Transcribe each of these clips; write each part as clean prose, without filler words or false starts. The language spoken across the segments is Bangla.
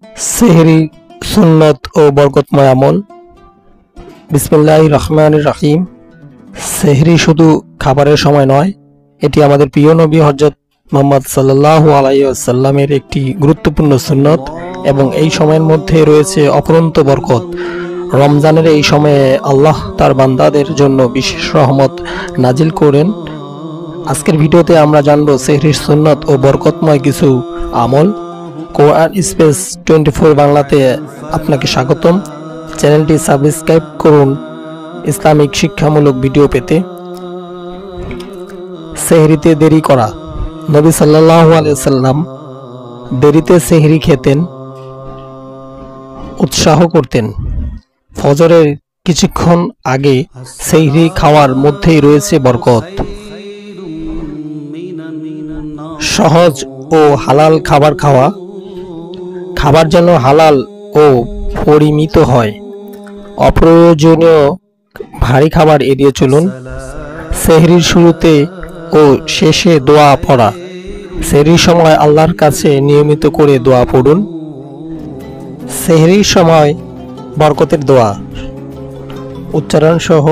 সেহরি সুন্নত ও বরকতময় আমল। বিসমিল্লাহির রহমানির রহিম। সেহরি শুধু খাবারের সময় নয়, এটি আমাদের প্রিয় নবী হযরত মুহাম্মদ সাল্লাল্লাহু আলাইহি ওয়াসাল্লামের একটি গুরুত্বপূর্ণ সুন্নত এবং এই সময়ের মধ্যে রয়েছে অপরন্ত বরকত। রমজানের এই সময়ে আল্লাহ তার বান্দাদের জন্য বিশেষ রহমত নাজিল করেন। আজকের ভিডিওতে আমরা জানব সেহরির সুন্নত ও বরকতময় কিছু আমল। কোরআন স্পেস 24 বাংলাতে আপনাকে স্বাগতম। চ্যানেলটি সাবস্ক্রাইব করুন ইসলামিক শিক্ষামূলক ভিডিও পেতে। সেহরিতে দেরি করা। নবী সাল্লাল্লাহু আলাইহি ওয়াসাল্লাম দেরিতে সেহরি খেতেন, উৎসাহ করতেন। ফজরের কিছুক্ষণ আগে সেহরি খাওয়ার মধ্যেই রয়েছে বরকত। সহজ ও হালাল খাবার খাওয়া। খাবার যেন হালাল ও পরিমিত হয়। অপ্রয়োজনীয় ভারী খাবার এড়িয়ে চলুন। সেহরির শুরুতে ও শেষে দোয়া পড়া। সেহরির সময় আল্লাহর কাছে নিয়মিত করে দোয়া পড়ুন। সেহরির সময় বরকতের দোয়া উচ্চারণ সহ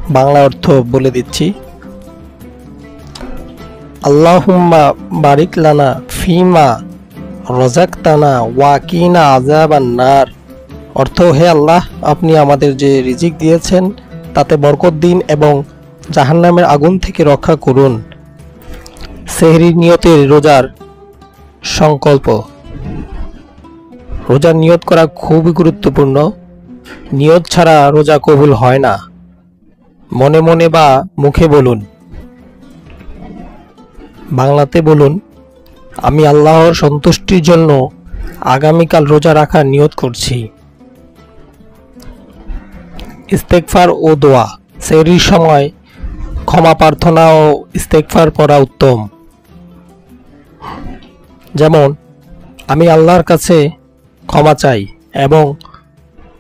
বাংলা অর্থ বলে দিচ্ছি। আল্লাহুম্মা বারিক লানা ফিমা রাযাকতানা ওয়া কিনা আযাবান নার। অর্থ, হে আল্লাহ, আপনি আমাদের যে রিজিক দিয়েছেন তাতে বরকত দিন এবং জাহান্নামের আগুন থেকে রক্ষা করুন। সেহরির নিয়তের রোজার সংকল্প। রোজার নিয়ত করা খুবই গুরুত্বপূর্ণ। নিয়ত ছাড়া রোজা কবুল হয় না। মনে মনে বা মুখে বলুন। বাংলাতে বলুন, আমি আল্লাহর সন্তুষ্টির জন্য আগামীকাল রোজা রাখার নিয়ত করছি। ইস্তেগফার ও দোয়া। সেহরির সময় ক্ষমা প্রার্থনা ও ইস্তেগফার পড়া উত্তম। যেমন, আমি আল্লাহর কাছে ক্ষমা চাই এবং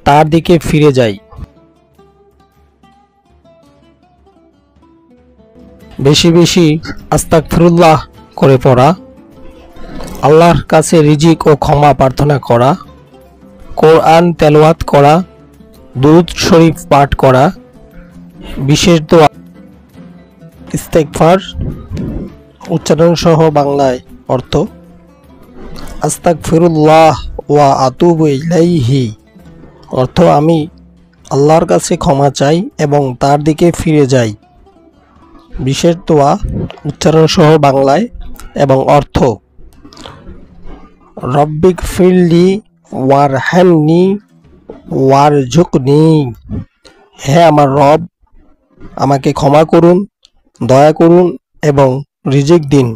তার দিকে ফিরে যাই। বেশি বেশি আস্তাগফিরুল্লাহ করে পড়া। আল্লাহর কাছে রিজিক ও ক্ষমা প্রার্থনা করা। কোরআন তেলাওয়াত করা। দুরূদ শরীফ পাঠ করা। বিশেষ দোয়া ইস্তেগফার উচ্চারণ সহ বাংলায় অর্থ, আস্তাগফিরুল্লাহ ওয়া আতুবু ইলাইহি। অর্থ, আমি আল্লাহর কাছে ক্ষমা চাই এবং তার দিকে ফিরে যাই। বিশেষ দোয়া উচ্চারণ সহ বাংলায় এবং অর্থ, রব্বিগফিরলি ওয়ারহামনি ওয়ারজুকনি। হে আমার রব, আমাকে ক্ষমা করুন, দয়া করুন এবং রিজিক দিন।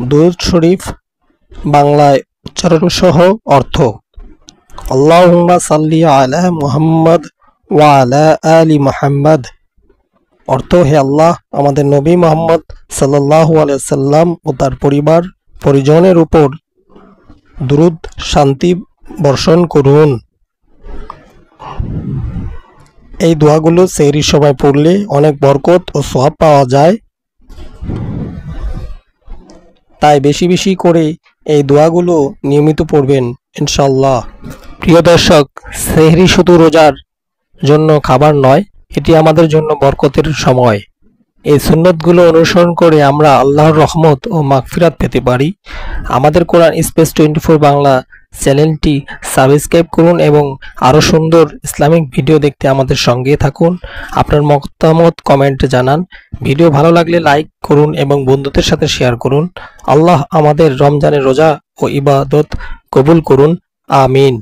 দুরূদ শরীফ বাংলায় উচ্চারণ সহ অর্থ, আল্লাহুম্মা সাল্লি আলা মুহাম্মদ ওয়া আলা আলি মুহাম্মদ। অর্থ, হে আল্লাহ, আমাদের নবী মুহাম্মদ সাল্লাল্লাহু আলাইহি ওয়াসাল্লাম ও তার পরিবার পরিজনের উপর দুরূদ শান্তি বর্ষণ করুন। এই দোয়াগুলো সেহরির সময় পড়লে অনেক বরকত ও সওয়াব পাওয়া যায়। তাই বেশি বেশি করে এই দোয়াগুলো নিয়মিত পড়বেন ইনশাআল্লাহ। প্রিয় দর্শক, সেহরি শুধু রোজার জন্য খাবার নয়, এটি আমাদের জন্য বরকতের সময়। এই সুন্নতগুলো অনুসরণ করে আমরা আল্লাহর রহমত ও মাগফিরাত পেতে পারি। আমাদের কোরআন স্পেস 24 বাংলা চ্যানেলটি সাবস্ক্রাইব করুন এবং আরও সুন্দর ইসলামিক ভিডিও দেখতে আমাদের সঙ্গে থাকুন। আপনার মতামত কমেন্টে জানান। ভিডিও ভালো লাগলে লাইক করুন এবং বন্ধুদের সাথে শেয়ার করুন। আল্লাহ আমাদের রমজানের রোজা ও ইবাদত কবুল করুন। আমিন।